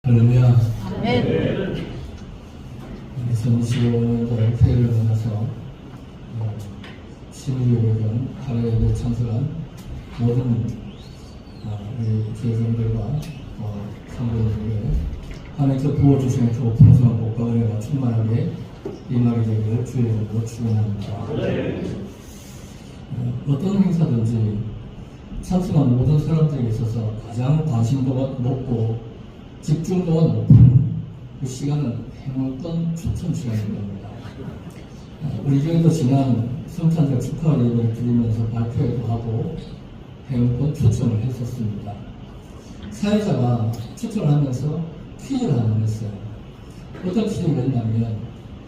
할렐루야. 아멘. 2025년도 새해를 만나서 신유교회전 하나님의 참석한 모든 우리 제자들과 성도들에게 하나님께서 부어주시는 그 풍성한 복과 은혜가 충만하게 임하게 되기를 주의 이름으로 축원합니다. 어떤 행사든지 참석한 모든 사람들에게 있어서 가장 관심도가 높고 집중도가 높은 그 시간은 행운권 추천 시간인 겁니다. 우리 교회도 지난 성탄절 축하 예배를 드리면서 발표회도 하고 행운권 추천을 했었습니다. 사회자가 추천을 하면서 퀴즈를 하나 했어요. 어떤 퀴즈를 했냐면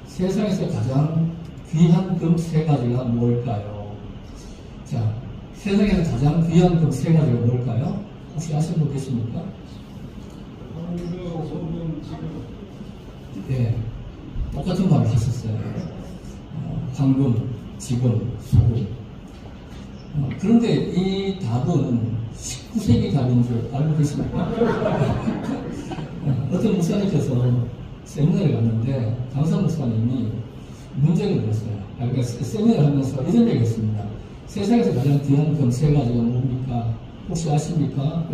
세상에서 가장 귀한 금 세 가지가 뭘까요? 자, 세상에서 가장 귀한 금 세 가지가 뭘까요? 혹시 아시는 분 계십니까? 예, 똑같은 말을 하셨어요. 황금, 지금, 소금. 그런데 이 답은 19세기 답인 줄 알고 계십니까? 어떤 목사님께서 세미나를 갔는데 강사 목사님이 문제를 냈어요. 그러니까 세미나를 하면서 이런 얘기를 했습니다. 세상에서 가장 귀한 금 세 가지가 뭡니까? 혹시 아십니까?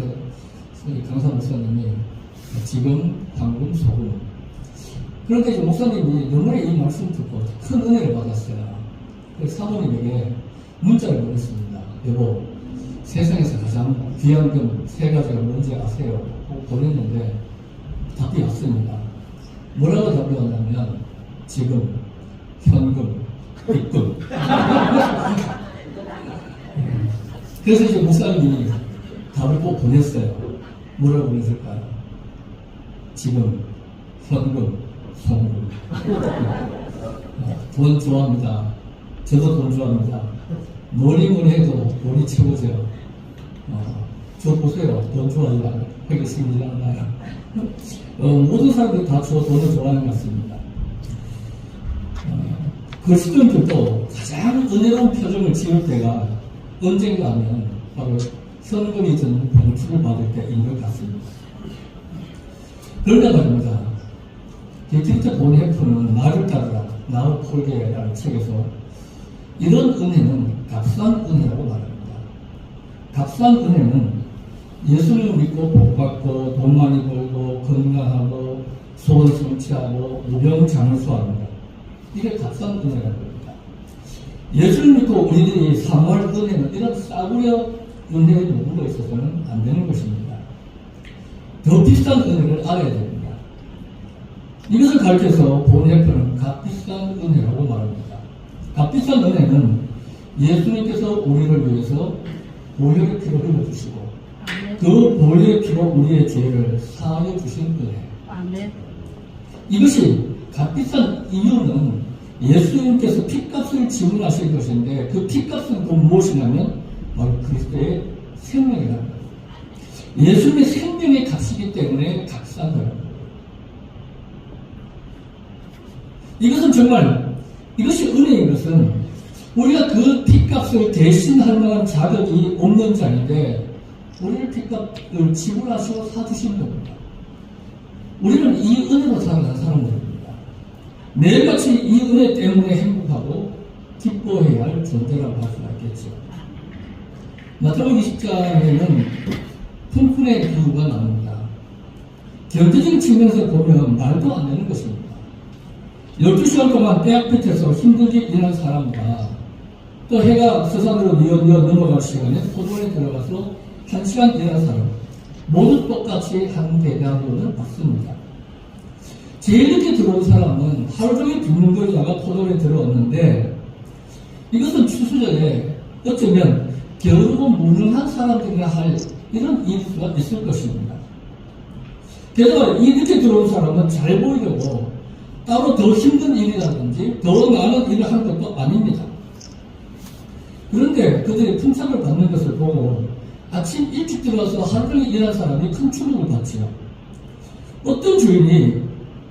강사 목사님이 지금, 황금, 소금. 그런데 이제 목사님이 너무나 이 말씀 듣고 큰 은혜를 받았어요. 그래서 사모님에게 문자를 보냈습니다. 여보, 세상에서 가장 귀한 금 세 가지가 뭔지 아세요? 보냈는데 답이 왔습니다. 뭐라고 답이 왔냐면 지금, 현금, 입금. 그래서 이제 목사님이 답을 꼭 보냈어요. 뭐라고 보냈을까요? 지금, 현금, 송금. 돈 좋아합니다. 저도 돈 좋아합니다. 뭐니 해도 돈이 최고죠. 저 보세요. 돈 좋아하지 하겠습니다. 모든 사람들이 다 돈을 좋아하는 것 같습니다. 그리스도인들도 가장 은혜로운 표정을 지을 때가 언젠가 하면 바로 현금이 드는 봉투를 받을 때인 것 같습니다. 그런데 말입니다. 디트리트 본헤프는 나를 따르라, 나우 폴게라는 책에서 이런 은혜는 값싼 은혜라고 말합니다. 값싼 은혜는 예수를 믿고 복받고 돈 많이 벌고 건강하고 소원 성취하고 무병장수합니다. 이게 값싼 은혜라고 합니다. 예수를 믿고 우리들이 사모할 은혜는 이런 싸구려 은혜의 노구가 있어서는 안 되는 것입니다. 더 비싼 은혜를 알아야 됩니다. 이것을 가르쳐서 본해프는 값비싼 은혜라고 말합니다. 값비싼 은혜는 예수님께서 우리를 위해서 보혈의 피로 흘려주시고 그 보혈의 피로 우리의 죄를 사하여 주신 은혜. 아멘. 이것이 값비싼 이유는 예수님께서 피값을 지불하실 것인데 그 피값은 또 무엇이냐면 바로 그리스도의 생명이라는 거예요. 예수님의 생명의 값이기 때문에 값싼 거예요. 이것은 정말 이것이 은혜인 것은 우리가 그 피값을 대신할 만한 자격이 없는 자인데 우리를 피값을 지불하시고 사주신 겁니다. 우리는 이 은혜로 살아가는 사람들입니다. 매일같이 이 은혜 때문에 행복하고 기뻐해야 할 존재라고 할 수가 있겠죠. 마태복음 20장에는 품꾼의 비유가 나옵니다. 경제적인 측면에서 보면 말도 안 되는 것입니다. 12시간 동안 떼약 끝에서 힘들게 일한 사람과 또 해가 서산으로 뉘어 넘어갈 시간에 포도원에 들어가서 1시간 일한 사람 모두 똑같이 한 대답으로는 받습니다. 제일 늦게 들어온 사람은 하루 종일 빈둥거리다가 포도원에 들어왔는데 이것은 추수전에 어쩌면 게으르고 무능한 사람들이나 할 이런 이유가 있을 것입니다. 게다가 이 늦게 들어온 사람은 잘 보이려고 따로 더 힘든 일이라든지 더 많은 일을 하는 것도 아닙니다. 그런데 그들이 품삯을 받는 것을 보고 아침 일찍 들어와서 하루 종일 일한 사람이 큰 충격을 받지요. 어떤 주인이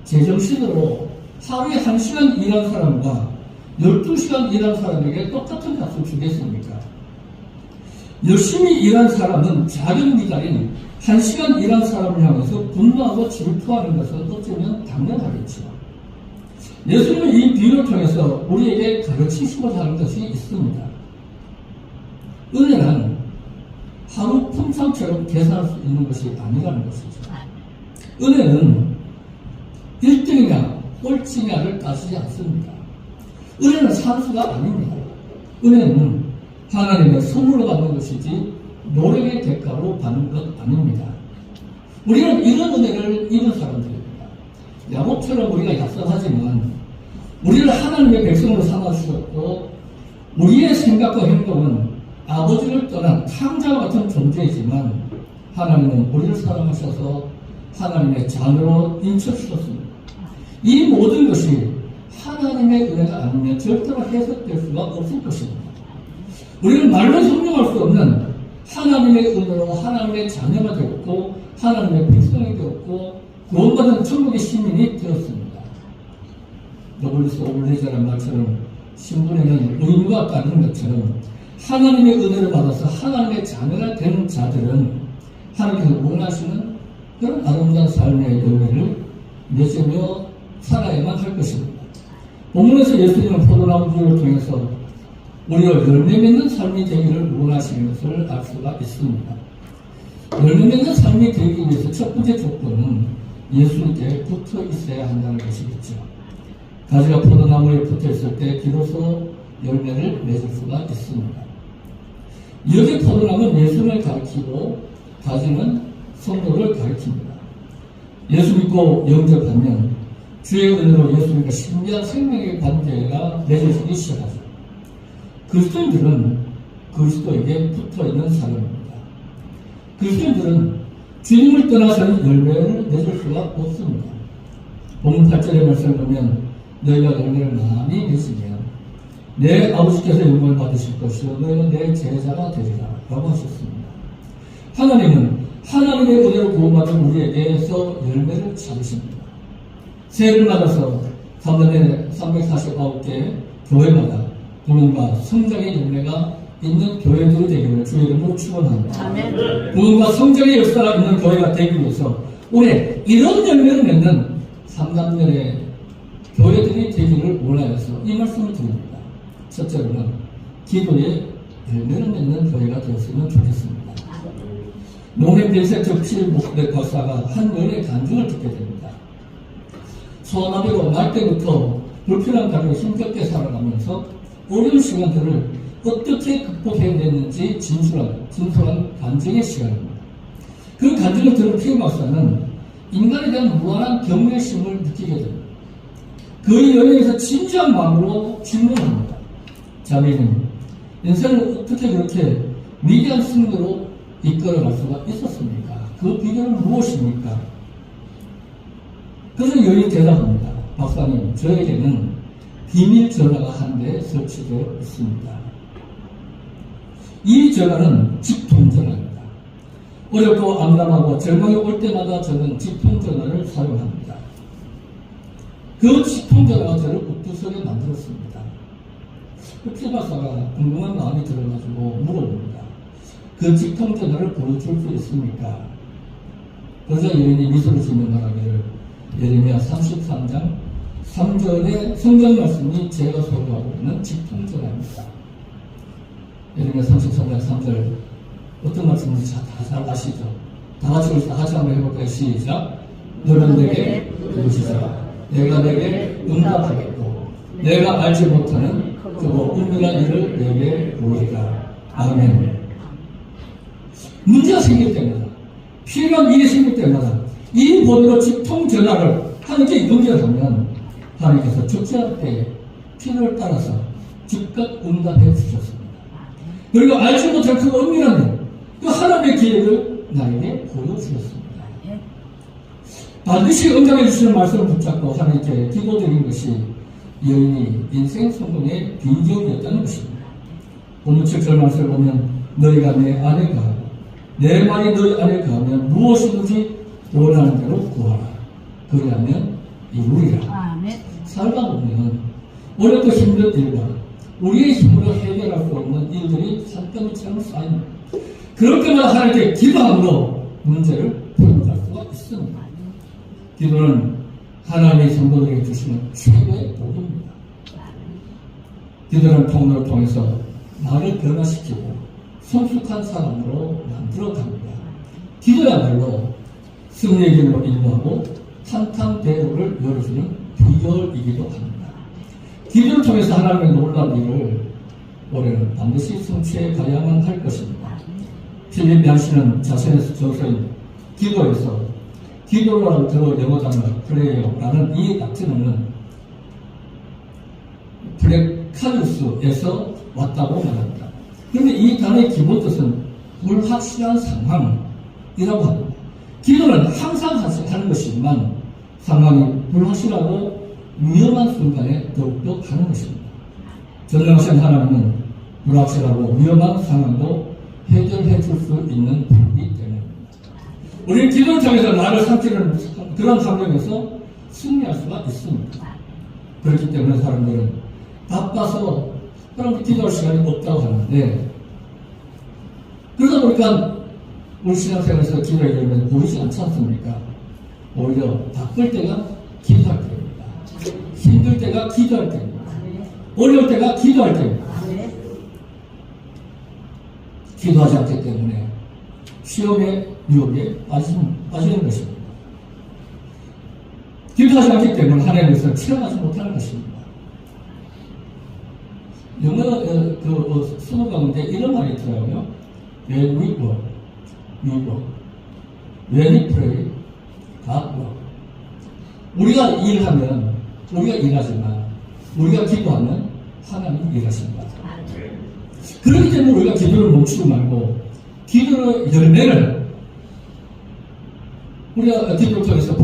제정신으로 하루에 1시간 일한 사람과 12시간 일한 사람에게 똑같은 값을 주겠습니까? 열심히 일한 사람은 작은 미달인 1시간 일한 사람을 향해서 분노하고 질투하는 것은 어쩌면 당연하겠죠. 예수님은 이 비유를 통해서 우리에게 가르치시고자 하는 것이 있습니다. 은혜는 하루 품상처럼 계산할 수 있는 것이 아니라는 것이죠. 은혜는 1등이냐 꼴찌냐를 따지지 않습니다. 은혜는 산수가 아닙니다. 은혜는 하나님의 선물로 받는 것이지 노력의 대가로 받는 것 아닙니다. 우리는 이런 은혜를 입은 사람들입니다. 야곱처럼 우리가 약속하지만 우리를 하나님의 백성으로 삼아주셨고 우리의 생각과 행동은 아버지를 떠난 탕자와 같은 존재이지만 하나님은 우리를 사랑하셔서 하나님의 자녀로 인쳐주셨습니다. 이 모든 것이 하나님의 은혜가 아니면 절대로 해석될 수가 없을 것입니다. 우리는 말로 설명할 수 없는 하나님의 은혜로 하나님의 자녀가 되었고 하나님의 백성이 되었고 구원받은 천국의 시민이 되었습니다. 노블리스 오블리자라는 말처럼 신분에는 의무가 따르는 것처럼 하나님의 은혜를 받아서 하나님의 자녀가 된 자들은 하나님께서 원하시는 그런 아름다운 삶의 열매를 맺으며 살아야만 할 것입니다. 본문에서 예수님은 포도나무 비유를 통해서 우리가 열매 맺는 삶이 되기를 원하시는 것을 알 수가 있습니다. 열매 맺는 삶이 되기 위해서 첫 번째 조건은 예수님께 붙어 있어야 한다는 것이겠죠. 가지가 포도나무에 붙어 있을 때 비로소 열매를 맺을 수가 있습니다. 여기 포도나무는 예수님을 가리키고 가지는 성도를 가리킵니다. 예수 믿고 영접하면 주의 은혜로 예수님과 신비한 생명의 관계가 맺어지기 시작하죠. 그리스도인들은 그리스도에게 붙어있는 사람입니다. 그리스도인들은 주님을 떠나서는 열매를 맺을 수가 없습니다. 본문 8절의 말씀을 보면 너희가 열매를 많이 맺으면 내 아버지께서 영광을 받으실 것이요 너희는 내 제자가 되리라 라고 하셨습니다. 하나님은 하나님의 은혜로 구원받은 우리에게서 열매를 잡으십니다. 새해를 맞아서 3년에 349개 교회마다 구원과 성장의 열매가 있는 교회들이 되기를 주의 이름으로 축원합니다. 구원과 성장의 역사가 있는 교회가 되기 위해서 올해 이런 열매를 맺는 3단년의 교회들이 되기를 원하여서 이 말씀을 드립니다. 첫째로는 기도에 열매를 맺는 교회가 되었으면 좋겠습니다. 농해 빈센트 필 목대 박사가 한 연의 간증을 듣게 됩니다. 소아마비로 날 때부터 불필요한 가족을 힘겹게 살아가면서 어려운 시간들을 어떻게 극복해냈는지 진솔한 간증의 시간입니다. 그 간증을 들은 필 박사는 인간에 대한 무한한 경외심을 느끼게 됩니다. 그 여행에서 진지한 마음으로 질문합니다. 자매님, 인생을 어떻게 그렇게 위대한 승리로 이끌어갈 수가 있었습니까? 그 비결은 무엇입니까? 그래서 여인이 대답합니다. 박사님, 저에게는 비밀 전화가 한 대 설치되어 있습니다. 이 전화는 직통전화입니다. 어렵고 암담하고 절망이 올 때마다 저는 직통전화를 사용합니다. 그 직통전화가 저를 옥두서게 만들었습니다. 필 박사가 궁금한 마음이 들어가지고 물어봅니다. 그 직통전화를 보여줄 수 있습니까? 그러자 여인이 미소를 지으며 말하기를 예레미야 33장 3절의 성경 말씀이 제가 소개하고 있는 직통전화입니다. 예레미야 33장 3절 어떤 말씀인지 다 잘 아시죠? 다 같이 한번 해볼까요? 시작. 너는 내게 부르시자 내가 내게 응답하겠고 내가 알지 못하는 그거 은밀한 일을 내게 보이리라. 아멘. 문제가 생길 때마다 필요한 일이 생길 때마다 이 번호로 직통전화를 하나님께 연결하면 하나님께서 적절할 때 필요를 따라서 즉각 응답해 주셨습니다. 그리고 알지 못할 그 은밀한 일, 그 하나님의 기회를 나에게 보여주셨습니다. 반드시 응답해 주시는 말씀을 붙잡고 하나님께 기도드린 것이 여인이 인생 성공의 비결이었다는 것입니다. 본문 7절 말씀을 보면 너희가 내 안에 가고 내 말이 너희 안에 가면 무엇이든지 원하는 대로 구하라. 그리하면 이루리라. 살다 보면 어렵고 힘든 일과 우리의 힘으로 해결할 수 없는 일들이 산더미처럼 쌓입니다. 그럴 때마다 하나님께 기도함으로 문제를 풀어갈 수가 있습니다. 기도는 하나님의 성도들에게 주시는 최고의 복입니다. 기도는 통로를 통해서 나를 변화시키고 성숙한 사람으로 만들어갑니다. 기도야말로 승리의 길로 인도하고 탄탄대로를 열어주는 비결이기도 합니다. 기도를 통해서 하나님의 놀라운 일을 올해는 반드시 성취해 가야만 할 것입니다. 필립 얀시는 자신의 저서인 기도에서 기도라는 그 영어 단어 프레이어라는 이 단어는 플레카리우스에서 왔다고 말합니다. 그런데 이 단어의 기본 뜻은 불확실한 상황이라고 합니다. 기도는 항상 하는 것이지만 상황이 불확실하고 위험한 순간에 더욱더 하는 것입니다. 전능하신 하나님은 불확실하고 위험한 상황도 해결해 줄 수 있는 분이기 때문입니다. 우리는 기도를 통해서 나를 삼키는 그런 환경에서 승리할 수가 있습니다. 그렇기 때문에 사람들은 바빠서 사람들이 기도할 시간이 없다고 하는데, 그러다 보니까 우리 신앙생활에서 기도의 열매는 보이지 않지 않습니까? 오히려 바쁠 때가 기도할 때입니다. 힘들 때가 기도할 때입니다. 어려울 때가 기도할 때입니다. 기도하지 않기 때문에 시험의 유혹에 빠지는 것입니다. 기도하지 않기 때문에 하나님께서 체험하지 못하는 것입니다. 영어 수업 가운데 이런 말이 있더라고요. When we work, we work. When we pray, God work. 우리가 일하면 우리가 일하지만 우리가 기도하면 하나님이 일하십니다. 그렇기 때문에 우리가 기도를 멈추고 말고 기도의 열매를 우리가 기도를 통해서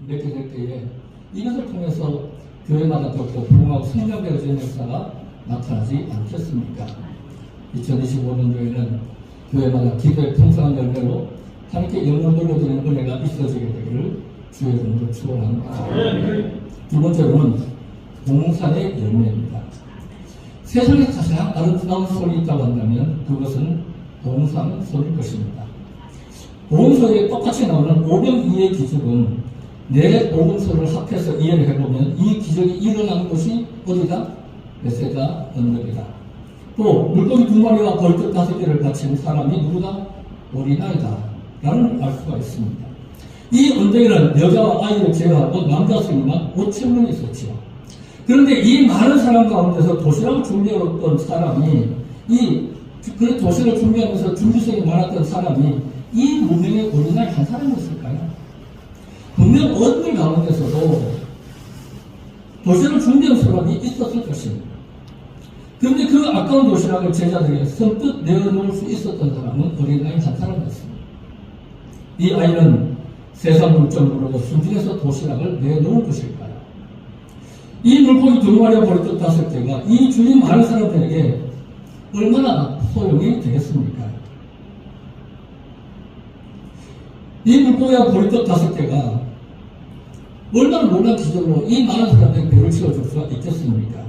맺게 될 때에 이것을 통해서 교회마다 더욱더 부흥하고 성장되어지는 역사가 나타나지 않겠습니까? 2025년도에는 교회마다 기도의 풍성한 열매로 함께 영광 돌려드리는 은혜가 있어지게 되기를 주의 이름으로 축원합니다. 두 번째로는 봉사의 열매입니다. 세상에 가장 아름다운 소리 있다고 한다면 그것은 봉사는 소리일 것입니다. 복음서에 똑같이 나오는 오병이의 기적은 네 복음서를 합해서 이해를 해보면 이 기적이 일어난 곳이 어디다? 베세다 언덕이다. 또 물고기 2마리와 벌떡 5개를 바친 사람이 누구다? 어린아이다 라는 알 수가 있습니다. 이 언덕에는 여자와 아이를 제외하고 남자 스님만 5,000명이 있었지요. 그런데 이 많은 사람 가운데서 도시락을 준비해왔던 사람이 그 도시락을 준비하면서 준비성이 많았던 사람이 이 무명의 어린아이 한 사람이었을까요? 분명 어느 가운데서도 도시락을 준비한 사람이 있었을 것입니다. 그런데 그 아까운 도시락을 제자들에게 선뜻 내어놓을 수 있었던 사람은 어린아이 한 사람이었습니다. 이 아이는 세상 물정을 모르고 순진해서 도시락을 내놓은 것일까요? 이 물고기 2마리와 벌떡 5개가 이 주위 많은 사람들에게 얼마나 소용이 되겠습니까? 이 물고기와 벌떡 5개가 얼마나 놀라운 기적으로 이 많은 사람들에게 배를 채워줄 수가 있겠습니까?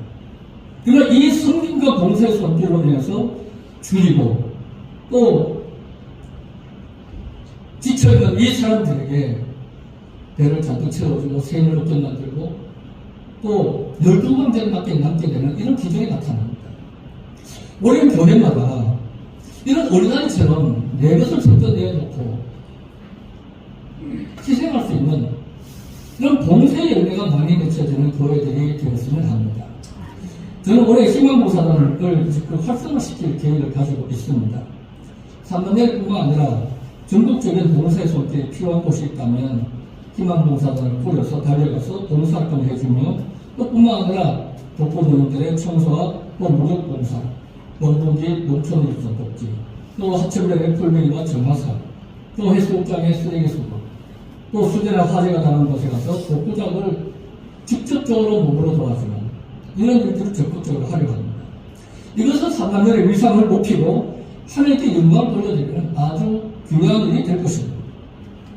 그러나 이 성김과 봉사의 손길로 인해서 줄이고 또 지쳐있는 이 사람들에게 배를 잔뜩 채워주고 세인을 높게 만들고 또 12광대밖에 남게 되는 이런 기적이 나타납니다. 우리 교회마다 이런 어린아이처럼 내 것을 선뜻 내놓고 희생할 수 있는 이런 봉사의 열매가 많이 맺혀지는 교회들이 되었으면 합니다. 저는 올해 희망봉사단을 활성화시킬 계획을 가지고 있습니다. 3만년뿐만 아니라 전국적인 봉사의 손길이 필요한 곳이 있다면 희망봉사단을 꾸려서 달려가서 봉사활동을 해주며 또 뿐만 아니라 독거노인들의 청소와 또 목욕봉사, 원동기 농촌일선 복지, 또 하천변의 풀베기와 정화사, 또 해수욕장의 쓰레기 수거, 또 수재나 화재가 나는 곳에 가서 복구작을 직접적으로 몸으로 도와주는 이런 일들을 적극적으로 하려고 합니다. 이것은 3만년의 위상을 높이고 하나님께 영광을 돌려드리는 아주 중요한 일이 될 것입니다.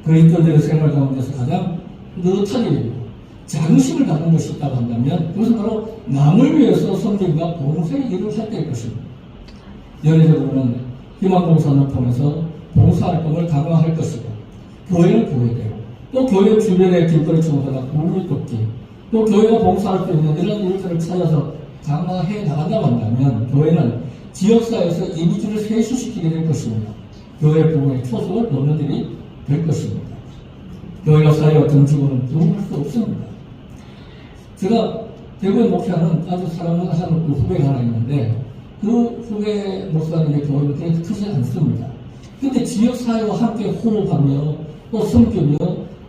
그리스도인들의 생활 가운데서 가장 느긋한 일이고 자긍심을 갖는 것이 있다고 한다면 그것은 바로 남을 위해서 섬김과 봉사의 일을 할 때일 것입니다. 연예적으로는 희망봉사를 통해서 봉사활동을 강화할 것이고, 교회는 교회대로, 또 교회 주변의 길거리 청소나 물을 걷기, 또 교회가 봉사할 수 있는 이런 일들을 찾아서 강화해 나간다고 한다면, 교회는 지역사회에서 이미지를 쇄신시키게 될 것입니다. 교회 부분의 초석을 놓는 일이 될 것입니다. 교회와 사회와 정치고는 도움할 수 없습니다. 제가 대구에 목회하는 아주 사랑하는 후배가 하나 있는데, 그 후배 목사님의 교회는 그렇게 크지 않습니다. 근데 지역사회와 함께 호흡하며 또 섬기며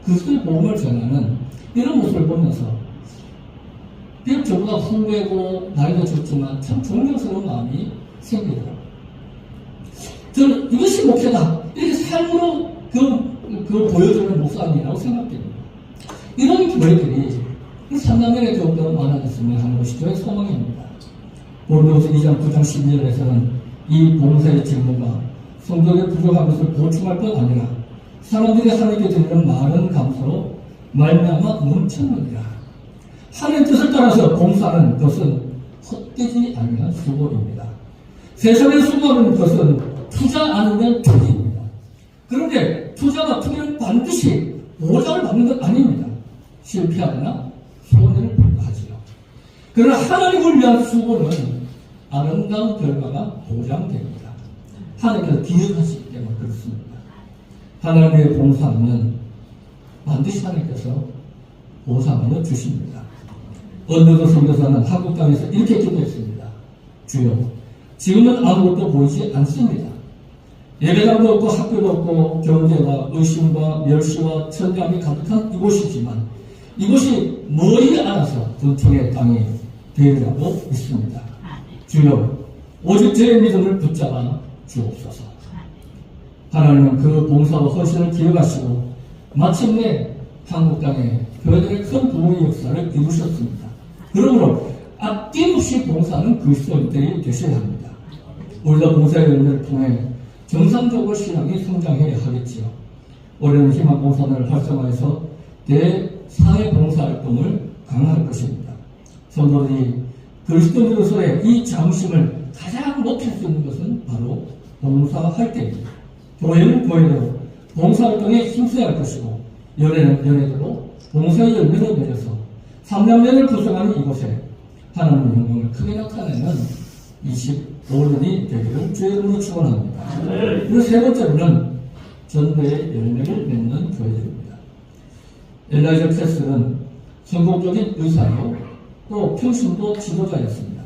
그리스도의 복음을 전하는 이런 모습을 보면서 비록 저보다 후배고 나이도 적지만 참 존경스러운 마음이 생기더라고요. 저는 이것이 목회다, 이렇게 삶으로 보여주는 목사님이라고 생각됩니다. 이런 교회들이 삼남면의 교회가 많아졌으면 하는 것이 저의 소망입니다. 고린도후서 2장 9장 12절에서는 이 봉사의 직무가 성도의 부족한 것을 보충할 뿐 아니라 사람들이 하나님께 드리는 많은 감사로 말미암아 넘쳤느니라. 하나님의 뜻을 따라서 봉사하는 것은 헛되지 아니한 수고입니다. 세상에 수고하는 것은 투자 아니면 투기입니다. 그런데 투자가 투기는 반드시 보장을 받는 것 아닙니다. 실패하거나 손해를 하지요. 그러나 하나님을 위한 수고는 아름다운 결과가 보장됩니다. 하나님께서 기억하시기 때문에 그렇습니다. 하나님의 봉사는 반드시 하나님께서 보상을 주십니다. 언더도 선교사는 한국 땅에서 이렇게 기도했습니다. 주여, 지금은 아무것도 보이지 않습니다. 예배당도 없고 학교도 없고 경제와 의심과 멸시와 천대함이 가득한 이곳이지만 이곳이 머리 알아서 분통의 땅이 되리라고 믿습니다. 주여, 오직 제 믿음을 붙잡아 주옵소서. 하나님은 그 봉사와 헌신을 기억하시고 마침내 한국 땅에 교회들의 큰 부흥의 역사를 이루셨습니다. 그러므로 아낌없이 봉사하는 그리스도인들이 되셔야 합니다. 우리가 봉사의 열매를 통해 정상적으로 신앙이 성장해야 하겠지요. 올해는 희망봉사를 활성화해서 대사회봉사활동을 강화할 것입니다. 성도들이 그리스도인으로서의 이 자부심을 가장 높일 수 있는 것은 바로 봉사활동입니다. 교회는 교회대로 봉사활동에 힘써야 할 것이고, 연애는 연애대로 봉사의 열매를 맺어서 삼남면을 구성하는 이곳에 하나님의 영광을 크게 나타내는 25년이 되기를 주의 이름으로 축원합니다. 그리고 세 번째로는 전도의 열매를 맺는 교회들입니다. 엘라이자 패스는 성공적인 의사요, 또 평신도 지도자였습니다.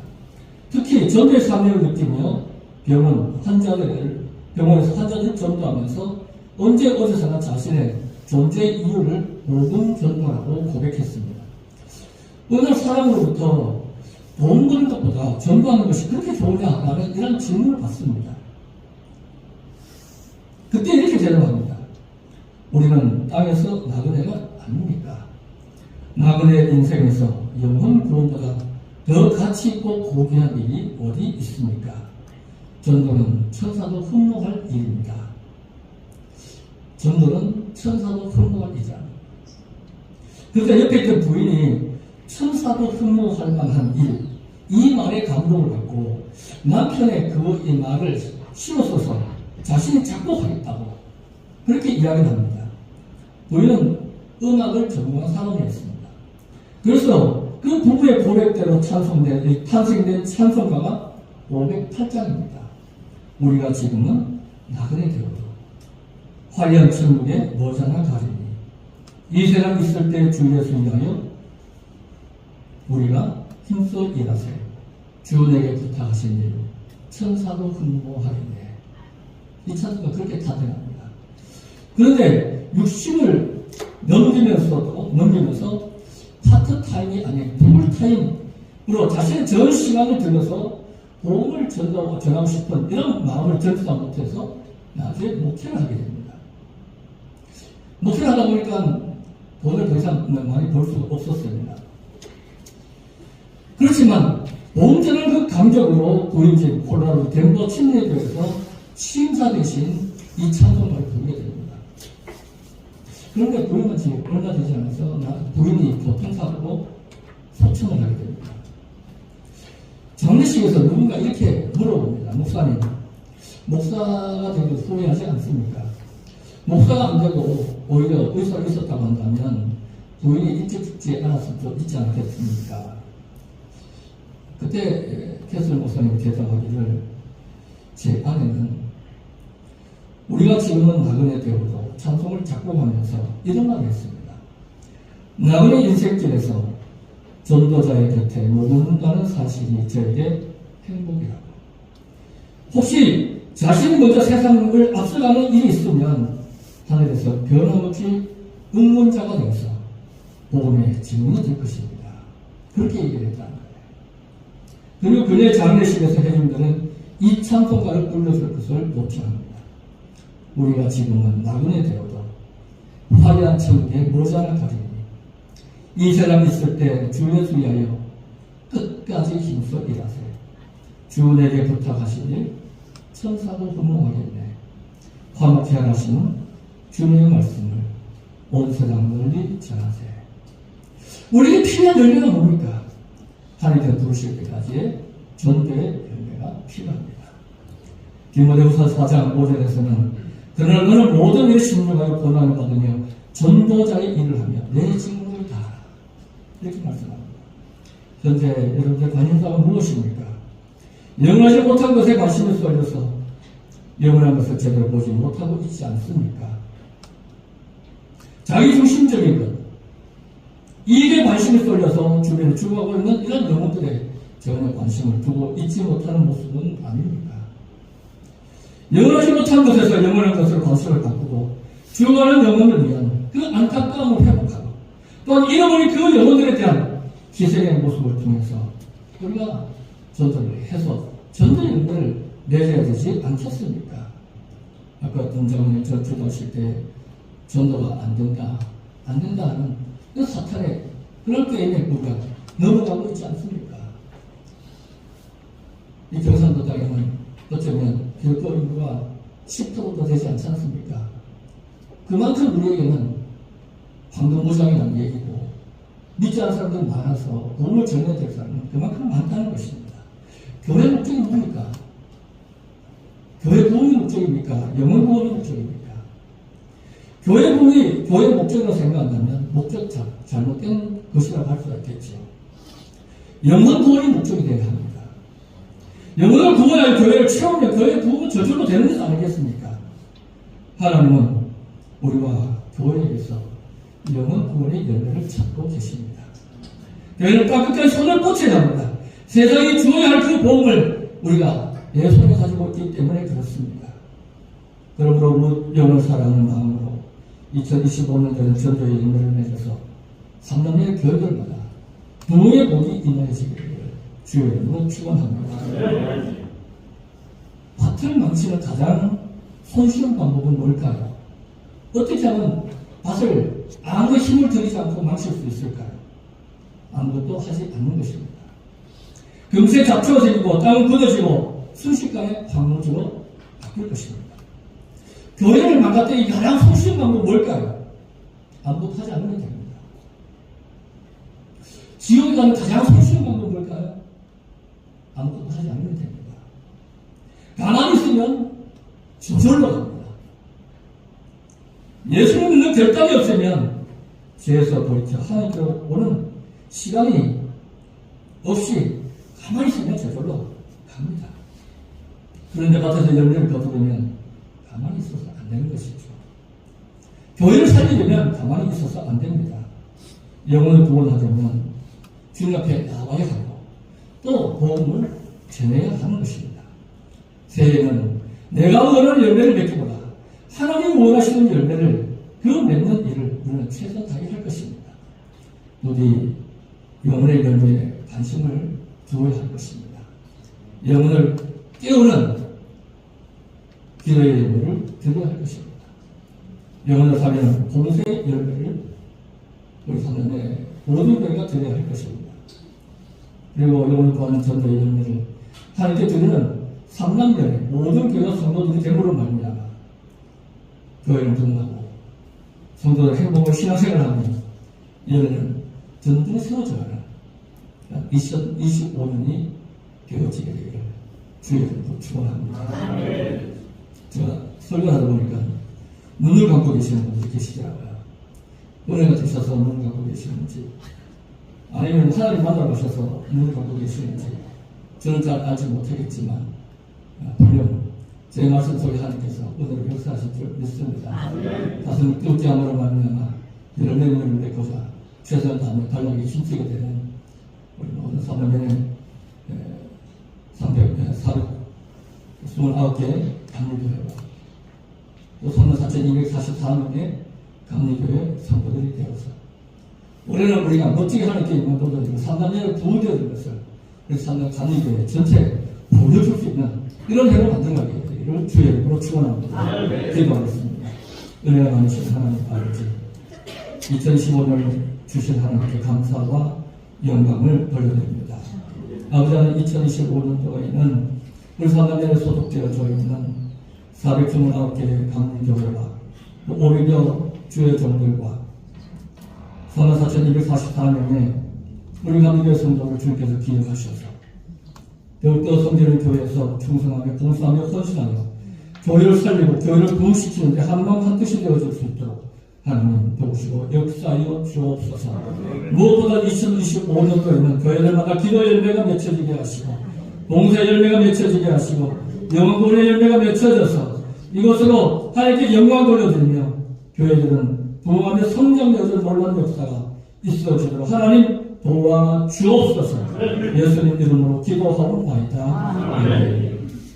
특히 전도의 사명을 느끼며 병원에서 환자들을 전도하면서 언제 어디서나 자신의 존재 이유를 복음 전도라고 고백했습니다. 어느 사람으로부터 돈 버는 것보다 전도하는 것이 그렇게 좋으냐라는 이런 질문을 받습니다. 그때 이렇게 대답합니다. 우리는 땅에서 나그네가 아닙니까? 나그네 인생에서 영혼 구원보다 더 가치 있고 고귀한 일이 어디 있습니까? 전도는 천사도 흠모할 일입니다. 전도는 천사도 흠모할 일이다. 그러니까 옆에 있던 부인이 천사도 흠모할 만한 일, 이 말에 감동을 받고 남편의 이 말을 실어서서 자신이 작곡하겠다고 그렇게 이야기를 합니다. 부인은 음악을 전공한 사람이었습니다. 그래서 그 부부의 고백대로 탄생된 찬송가가 508장입니다. 우리가 지금은 나그네 되어도 화려한 천국에 머지않아 가리니 이 세상 있을 때 주 예수 위하여 우리가 힘써 일하세 주 내게 부탁하신 일 천사도 흠모하겠네. 이 찬송가 그렇게 탄생합니다. 그런데 60을 넘기면서 파트타임이 아닌 풀타임으로 자신의 전 시간을 들여서 복음을 전하고 싶은 이런 마음을 전투다 못해서 나중에 목회를 하게 됩니다. 목회를 하다 보니까 돈을 더 이상 많이 벌 수가 없었습니다. 그렇지만 복음 전하는 그 감격으로 구인진, 콜로라도, 덴버 침례교회에서 심사 대신 이 찬송가를 부르게 됩니다. 그런데 부인은 지금 얼마 되지 않아서 부인이 교통사고로 소천을 하게 됩니다. 장례식에서 누군가 이렇게 물어봅니다. 목사님, 목사가 되고 후회하지 않습니까? 목사가 안 되고 오히려 의사가 있었다고 한다면 부인이 일찍 죽지 않았을 수 있지 않겠습니까? 그때 캐슬 목사님이 대답하기를 제 아내는 우리가 지금은 나그네 되어도 찬송을 작곡하면서 이런 말을 했습니다. 나그네 인생길에서 전도자의 곁에 머문다는 사실이 저에게 행복이라고. 혹시 자신이 먼저 세상을 앞서가는 일이 있으면 하늘에서 변함없이 응원자가 되어서 복음의 증인이 될 것입니다. 그렇게 얘기를 했다는 거예요. 그리고 그녀의 장례식에서 해준들은 이 찬송가를 불러줄 것을 요청합니다. 우리가 지금은 나그네 되어도 화려한 천국에 모자라가리니 이 세상 있을 때 주 예수 위하여 끝까지 힘써 일하세요. 주 내게 부탁하시길 천사도 흠모하겠네. 화목케 하시는 주님의 말씀을 온 세상 널리 전하세요. 우리에게 필요한 열매가 뭡니까? 하나님께서 부르실 때까지의 전도의 열매가 필요합니다. 디모데후서 4장 5절에서는 그러나 너는 모든 일에 신중하여 고난을 받으며 전도자의 일을 하며 내 직무를 다하라. 이렇게 말씀합니다. 현재 여러분의 관심사가 무엇입니까? 영원하지 못한 것에 관심을 쏠려서 영원한 것을 제대로 보지 못하고 있지 않습니까? 자기중심적인 것, 이익에 관심을 쏠려서 주변에 죽어가고 있는 이런 영혼들에 전혀 관심을 두고 있지 못하는 모습은 아닙니까? 영원하지 못한 것에서 영원한 것으로 관심을 바꾸고 죽어가는 영혼을 위한 그 안타까움을 회복하고 또한 잃어버린 그 영혼들에 대한 희생의 모습을 통해서 우리가 전도를 해서 전도의 의미를 내려야 되지 않겠습니까? 아까 동장님 저 주도하실 때 전도가 안 된다 하는 그 사탄의 그럴 때에 우리가 넘어가고 있지 않습니까? 이 경상도 땅에는 어쩌면 교도 인구가 10%도 되지 않지 않습니까? 그만큼 우리에게는 황금무장이라는 얘기고 믿지 않는 사람들이 많아서 도움을 전해야 될 사람은 그만큼 많다는 것입니다. 교회 목적이 뭡니까? 교회 부흥이 목적입니까? 영혼 구원이 목적입니까? 교회 부흥이 교회 목적이라고 생각한다면 목적 잘못된 것이라고 할 수가 있겠죠. 영혼 구원이 목적이 되어야 합니다. 영혼을 구원하여 교회를 채우면 교회 부흥은 저절로 되는 것 아니겠습니까? 하나님은 우리와 교회에서 영혼 구원의 열매를 찾고 계십니다. 교회는 끝까지 손을 뻗쳐야 합니다. 세상이 주어야 할 그 복음을 우리가 내 손에 가지고 있기 때문에 그렇습니다. 그러므로 영혼을 사랑하는 마음으로 2025년도는 전도의 열매를 맺어서 3년의 교회들마다 부흥의 복이 임하시기를 주의 이름으로 축원합니다. 밭을 망치는 가장 손쉬운 방법은 뭘까요? 어떻게 하면 밭을 아무 힘을 들이지 않고 망칠 수 있을까요? 아무것도 하지 않는 것입니다. 금세 잡초가 생기고 땅은 굳어지고 순식간에 황무지로 바뀔 것입니다. 교회를 망가뜨리기 가장 손쉬운 방법은 뭘까요? 아무것도 하지 않으면 됩니다. 지옥에 가는 가장 손쉬운 방법은 뭘까요? 아무것도 하지 않으면 됩니다. 가만히 있으면 저절로 갑니다. 예수를 믿는 결단이 없으면 죄에서 돌이켜 하나님께로 오는 시간이 없이 가만히 있으면 저절로 갑니다. 그런데 밭에서 열매를 거두면 가만히 있어서 안 되는 것이죠. 교회를 살리려면 가만히 있어서 안 됩니다. 영혼을 구원하려면 주님 앞에 나와야 하고 또 복음을 전해야 하는 것입니다. 새해에는 내가 원하는 열매를 맺기보다 하나님이 원하시는 열매를 그 맺는 일을 우리는 최선 다해 할 것입니다. 우리 영혼의 열매에 관심을 두어야 할 것입니다. 영혼을 깨우는 기도의 열매를 드려야 할 것입니다. 영혼을 사면 공세의 열매를 우리 성전에 모든 교회가 드려야 할 것입니다. 그리고 영혼을 구하는 전도의 열매를 하나님께 드리는 삼남열의 모든 교회와 성도들이 됨으로 말미암아 교회를 등하고 성도들 행복을 신앙생활하고 이러는 전도들이 세워져가는 2025년이 되어지게 되기를 주의 이름으로 축원합니다. 제가 설교하다 보니까 눈을 감고 계시는 분들이 계시더라고요. 은혜가 되셔서 눈을 감고 계시는지, 아니면 하나님 만나러 가셔서 눈을 감고 계시는지, 저는 잘 알지 못하겠지만, 분명 제 말씀 속에 하나님께서 은혜를 역사하실 줄 믿습니다. 가슴을 뜨겁게 함으로 말미암아 이런 은혜를 맺고자 최선을 다하며 달려가기 힘쓰게 되는 우리 모든 사모님의 429개 감리교회와 또 34,244명의 감리교회 성도들이 되어서 올해는 우리가 멋지게 하나님께 임한 도전이고 3단계를 부어드리는 것을 우리 3단 감리교회 전체에 보여줄 수 있는 이런 해로 만들어가게 되기를 주의 이름으로 축원합니다. 기도하겠습니다. 은혜가 많으신 하나님 아버지, 2015년을 주신 하나님께 감사와 영광을 돌려드립니다. 아버지 하나님, 2025년도에는 우리 사단에 소속되어져 있는 429개의 감리교회와 또 500여 주의 종들과 34,244명의 우리 감리교회 성도를 주님께서 기억하셔서 더욱더 성전의 교회에서 충성하며 봉사하며 헌신하며 교회를 살리고 교회를 부흥시키는데 한마음 한뜻이 되어질 수 있도록 하나님 도우시고 역사하여 주옵소서. 무엇보다 2025년도에는 교회들마다 기도 열매가 맺혀지게 하시고 봉사 열매가 맺혀지게 하시고 영혼의 열매가 맺혀져서 이것으로 하나님께 영광 돌려드리며 교회들은 부흥하며 성장되어질 놀라운 역사가 있어지도록 하나님 도와 주옵소서. 예수님 이름으로 기도하옵나이다. 아멘.